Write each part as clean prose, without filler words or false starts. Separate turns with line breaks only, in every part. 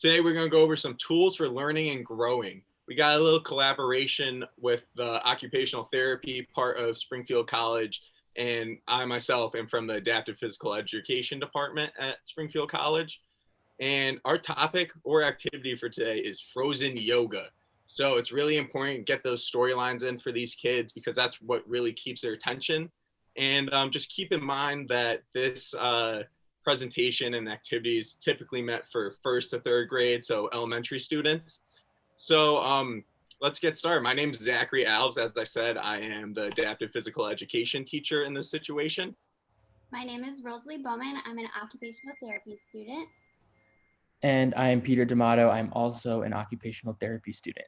Today we're going to go over some tools for learning and growing. We got a little collaboration with the occupational therapy part of Springfield College, and I myself am from the adaptive physical education department at Springfield College. And our topic or activity for today is frozen yoga. So it's really important to get those storylines in for these kids because that's what really keeps their attention. And just keep in mind that this presentation and activities typically meant for first to third grade, so elementary students. So let's get started. My name is Zachary Alves. As I said, I am the adaptive physical education teacher in this situation.
My name is Rosalie Bowman. I'm an occupational therapy student.
And I am Peter D'Amato. I'm also an occupational therapy student.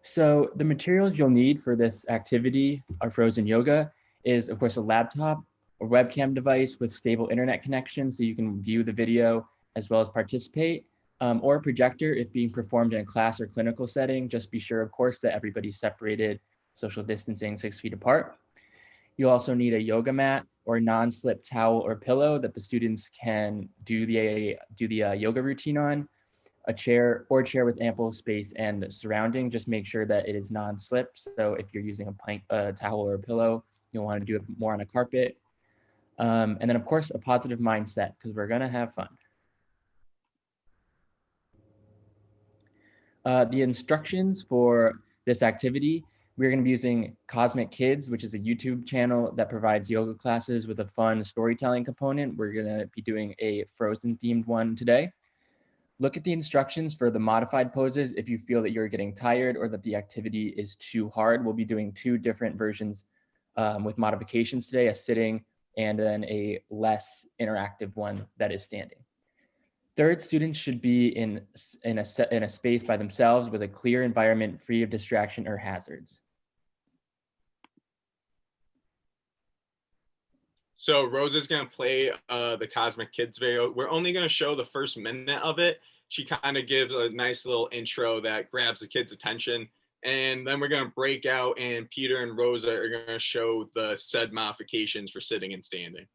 So the materials you'll need for this activity, our frozen yoga, is of course a laptop, a webcam device with stable internet connection so you can view the video as well as participate, or a projector if being performed in a class or clinical setting. Just be sure, of course, that everybody's separated, social distancing 6 feet apart. You also need a yoga mat or a non-slip towel or pillow that the students can do the yoga routine on. A chair with ample space and surrounding. Just make sure that it is non-slip. So if you're using a towel or a pillow, you'll want to do it more on a carpet. And then of course, a positive mindset because we're gonna have fun. The instructions for this activity, we're going to be using Cosmic Kids, which is a YouTube channel that provides yoga classes with a fun storytelling component. We're going to be doing a Frozen themed one today. Look at the instructions for the modified poses if you feel that you're getting tired or that the activity is too hard. We'll be doing two different versions with modifications today, a sitting and then a less interactive one that is standing. Third, students should be in a space by themselves with a clear environment free of distraction or hazards.
So Rosa's going to play the Cosmic Kids video. We're only going to show the first minute of it. She kind of gives a nice little intro that grabs the kids' attention. And then we're going to break out and Peter and Rosa are going to show the said modifications for sitting and standing.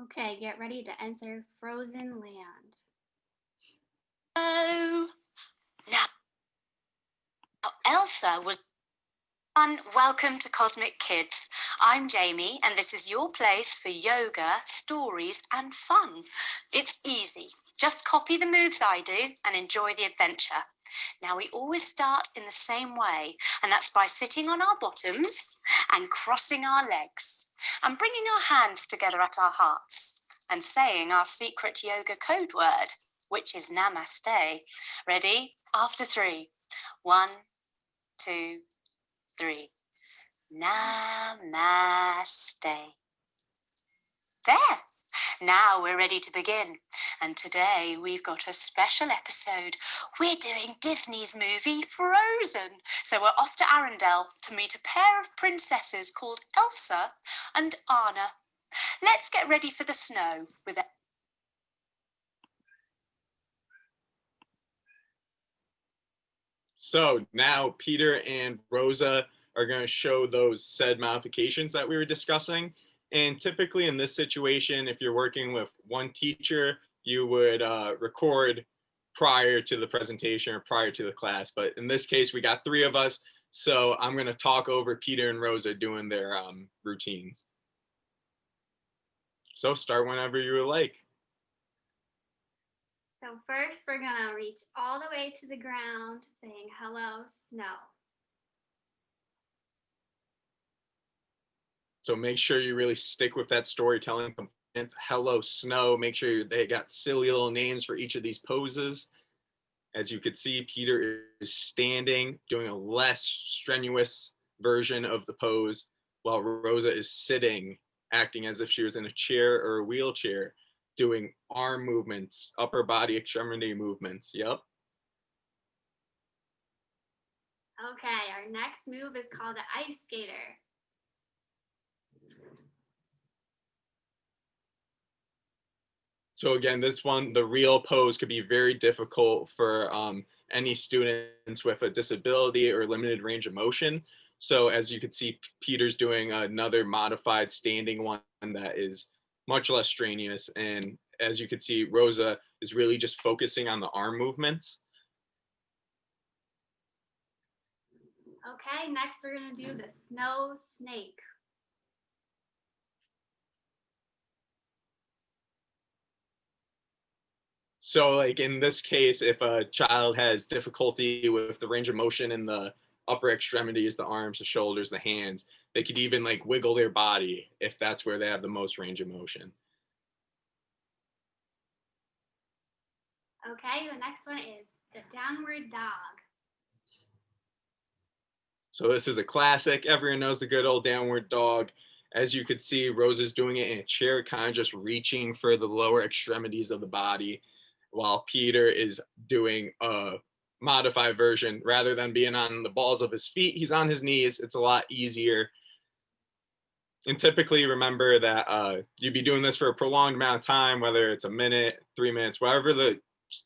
Okay, get ready to enter Frozen Land.
Oh, now Elsa was... Welcome to Cosmic Kids. I'm Jamie, and this is your place for yoga, stories, and fun. It's easy. Just copy the moves I do and enjoy the adventure. Now, we always start in the same way, and that's by sitting on our bottoms and crossing our legs and bringing our hands together at our hearts and saying our secret yoga code word, which is Namaste. Ready? After 3. 1, 2, 3. Namaste. There. Now we're ready to begin. And today we've got a special episode. We're doing Disney's movie Frozen. So we're off to Arendelle to meet a pair of princesses called Elsa and Anna. Let's get ready for the snow with...
So now Peter and Rosa are going to show those said modifications that we were discussing. And typically in this situation, if you're working with one teacher, you would record prior to the presentation or prior to the class. But in this case, we got 3 of us. So I'm going to talk over Peter and Rosa doing their routines. So start whenever you would like.
So first, we're going to reach all the way to the ground saying, hello, snow.
So make sure you really stick with that storytelling component. Hello, snow. Make sure they got silly little names for each of these poses. As you could see, Peter is standing, doing a less strenuous version of the pose, while Rosa is sitting, acting as if she was in a chair or a wheelchair, doing arm movements, upper body extremity movements. Yep.
Okay, our next move is called the ice skater.
So again, this one, the real pose could be very difficult for any students with a disability or limited range of motion. So as you can see, Peter's doing another modified standing one that is much less strenuous. And as you can see, Rosa is really just focusing on the arm movements.
Okay, next we're gonna do the snow snake.
So like in this case, if a child has difficulty with the range of motion in the upper extremities, the arms, the shoulders, the hands, they could even like wiggle their body if that's where they have the most range of motion.
Okay, the next one is the downward dog.
So this is a classic. Everyone knows the good old downward dog. As you could see, Rose is doing it in a chair, kind of just reaching for the lower extremities of the body, while Peter is doing a modified version. Rather than being on the balls of his feet, he's on his knees. It's a lot easier. And typically remember that you'd be doing this for a prolonged amount of time, whether it's a minute, 3 minutes, whatever the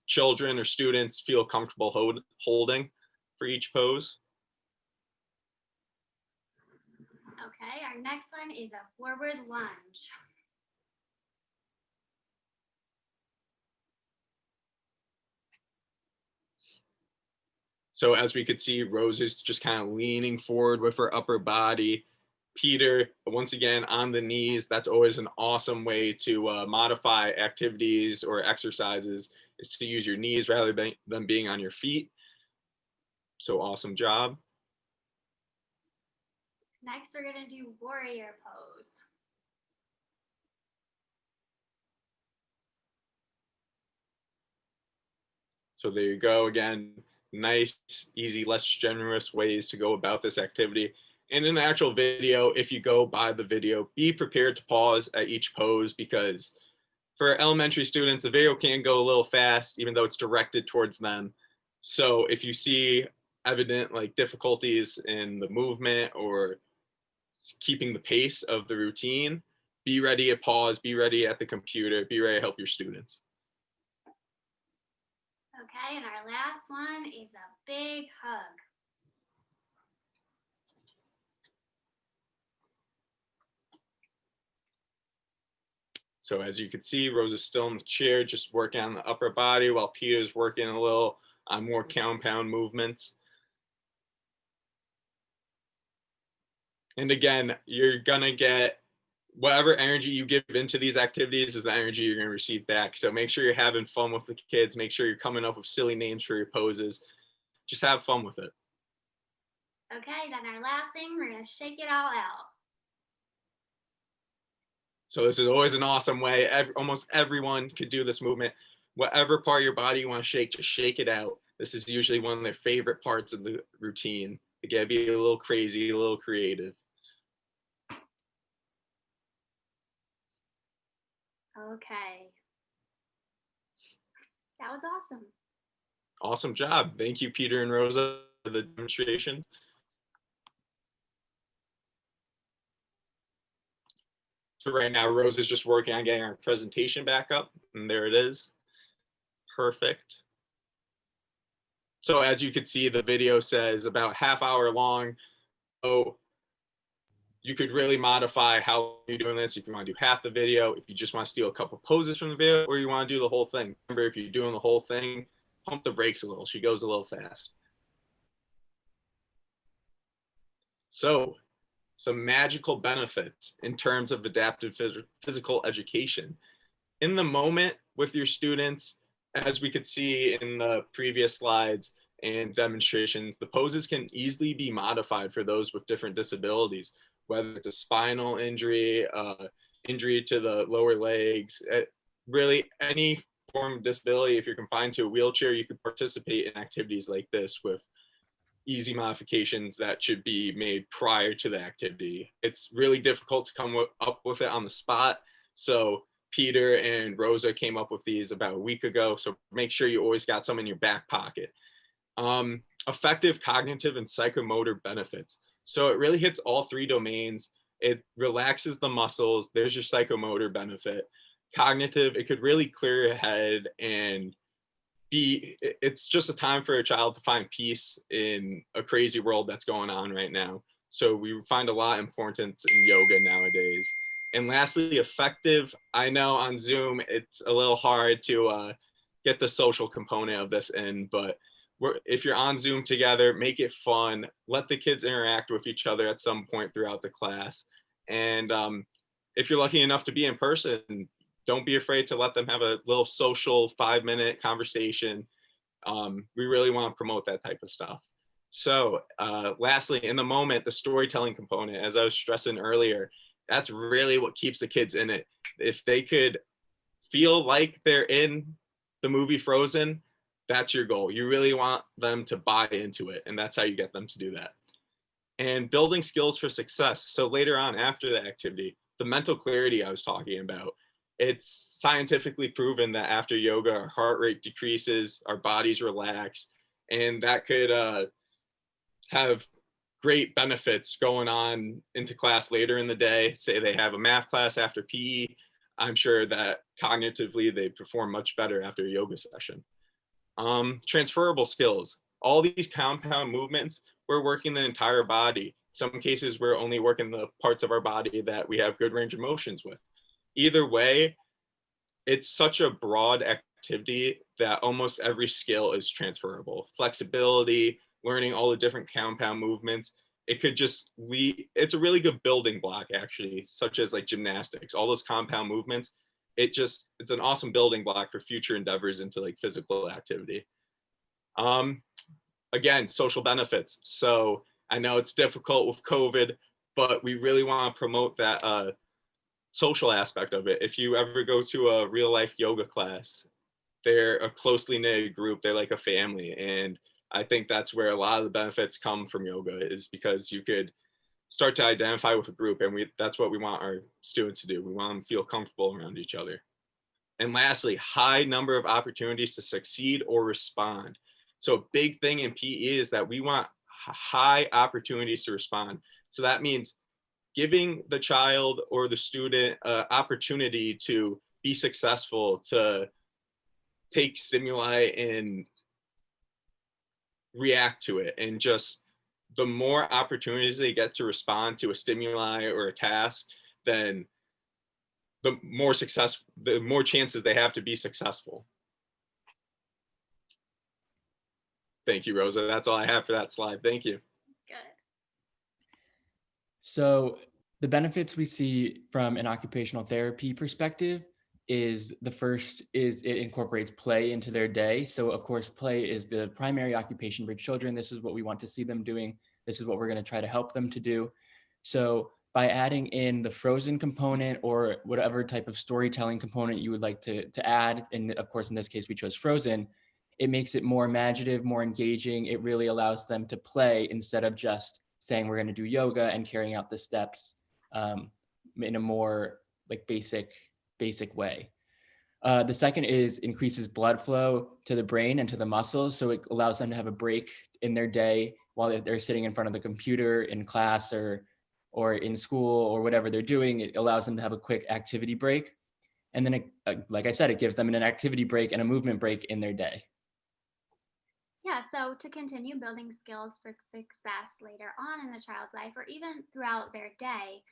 children or students feel comfortable holding for each pose.
Okay, our next one is a forward lunge.
So as we could see, Rose is just kind of leaning forward with her upper body. Peter, once again, on the knees. That's always an awesome way to modify activities or exercises, is to use your knees rather than being on your feet. So awesome job.
Next, we're gonna do warrior pose.
So there you go. Again, nice, easy, less generous ways to go about this activity. And in the actual video, if you go by the video, be prepared to pause at each pose, because for elementary students, the video can go a little fast, even though it's directed towards them. So if you see evident like difficulties in the movement or keeping the pace of the routine, be ready to pause, be ready at the computer, be ready to help your students.
Okay, and our last one is a big hug.
So as you can see, Rose is still in the chair, just working on the upper body, while Peter's working a little on more compound movements. And again, you're gonna get whatever energy you give into these activities is the energy you're gonna receive back. So make sure you're having fun with the kids. Make sure you're coming up with silly names for your poses. Just have fun with it.
Okay, then our last thing, we're gonna shake it all out.
So this is always an awesome way. Almost everyone could do this movement. Whatever part of your body you want to shake, just shake it out. This is usually one of their favorite parts of the routine. Again, be a little crazy, a little creative.
Okay. That was awesome.
Awesome job. Thank you, Peter and Rosa, for the demonstration. So right now, Rose is just working on getting our presentation back up, and there it is. Perfect. So as you can see, the video says about half-hour long. So you could really modify how you're doing this if you want to do half the video, if you just want to steal a couple poses from the video, or you want to do the whole thing. Remember, if you're doing the whole thing, pump the brakes a little. She goes a little fast. So some magical benefits in terms of adaptive physical education. In the moment with your students, as we could see in the previous slides and demonstrations, the poses can easily be modified for those with different disabilities, whether it's a spinal injury, injury to the lower legs, really any form of disability. If you're confined to a wheelchair, you could participate in activities like this with easy modifications that should be made prior to the activity. It's really difficult to come up with it on the spot. So Peter and Rosa came up with these about a week ago. So make sure you always got some in your back pocket. Effective cognitive and psychomotor benefits. So it really hits all three domains. It relaxes the muscles. There's your psychomotor benefit. Cognitive, it could really clear your head and it's just a time for a child to find peace in a crazy world that's going on right now. So we find a lot of importance in yoga nowadays. And lastly, effective. I know on Zoom, it's a little hard to get the social component of this in, but if you're on Zoom together, make it fun. Let the kids interact with each other at some point throughout the class. And if you're lucky enough to be in person, don't be afraid to let them have a little social 5-minute conversation. We really want to promote that type of stuff. So lastly, in the moment, the storytelling component, as I was stressing earlier, that's really what keeps the kids in it. If they could feel like they're in the movie Frozen, that's your goal. You really want them to buy into it, and that's how you get them to do that. And building skills for success. So later on after the activity, the mental clarity I was talking about, it's scientifically proven that after yoga, our heart rate decreases, our bodies relax, and that could have great benefits going on into class later in the day. Say they have a math class after PE, I'm sure that cognitively they perform much better after a yoga session. Transferable skills. All these compound movements, we're working the entire body. In some cases, we're only working the parts of our body that we have good range of motions with. Either way, it's such a broad activity that almost every skill is transferable. Flexibility, learning all the different compound movements. It could just lead, it's a really good building block actually, such as like gymnastics, all those compound movements. It's an awesome building block for future endeavors into like physical activity. Again, social benefits. So I know it's difficult with COVID, but we really want to promote that social aspect of it. If you ever go to a real life yoga class, they're a closely knit group. They're like a family. And I think that's where a lot of the benefits come from yoga, is because you could start to identify with a group, and that's what we want our students to do. We want them to feel comfortable around each other. And lastly, high number of opportunities to succeed or respond. So a big thing in PE is that we want high opportunities to respond. So that means giving the child or the student an opportunity to be successful, to take stimuli and react to it. And just the more opportunities they get to respond to a stimuli or a task, then the more chances they have to be successful. Thank you, Rosa. That's all I have for that slide. Thank you.
Good.
So the benefits we see from an occupational therapy perspective is, the first is it incorporates play into their day. So of course, play is the primary occupation for children. This is what we want to see them doing. This is what we're going to try to help them to do. So by adding in the Frozen component, or whatever type of storytelling component you would like to add, and of course, in this case, we chose Frozen, it makes it more imaginative, more engaging. It really allows them to play instead of just saying we're going to do yoga and carrying out the steps in a more like basic way. The second is increases blood flow to the brain and to the muscles. So it allows them to have a break in their day while they're sitting in front of the computer in class or in school or whatever they're doing. It allows them to have a quick activity break. And then, like I said, it gives them an activity break and a movement break in their day.
Yeah, so to continue building skills for success later on in the child's life, or even throughout their day,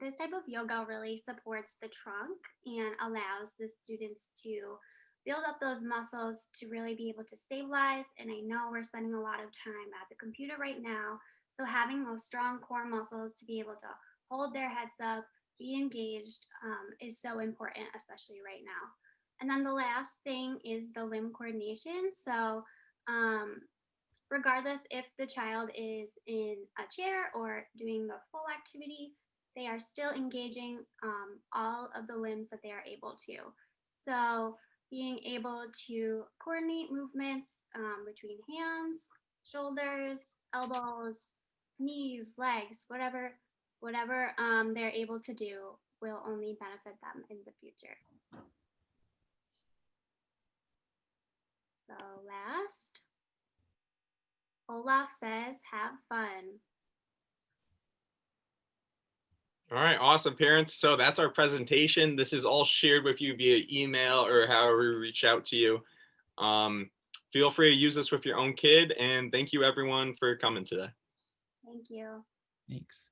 this type of yoga really supports the trunk and allows the students to build up those muscles to really be able to stabilize. And I know we're spending a lot of time at the computer right now, so having those strong core muscles to be able to hold their heads up, be engaged, is so important, especially right now. And then the last thing is the limb coordination. So regardless if the child is in a chair or doing the full activity, they are still engaging all of the limbs that they are able to. So being able to coordinate movements between hands, shoulders, elbows, knees, legs, whatever they're able to do will only benefit them in the future. So last, Olaf says, have fun.
All right, awesome, parents. So that's our presentation. This is all shared with you via email or however we reach out to you. Feel free to use this with your own kid, and thank you everyone for coming today.
Thank you.
Thanks.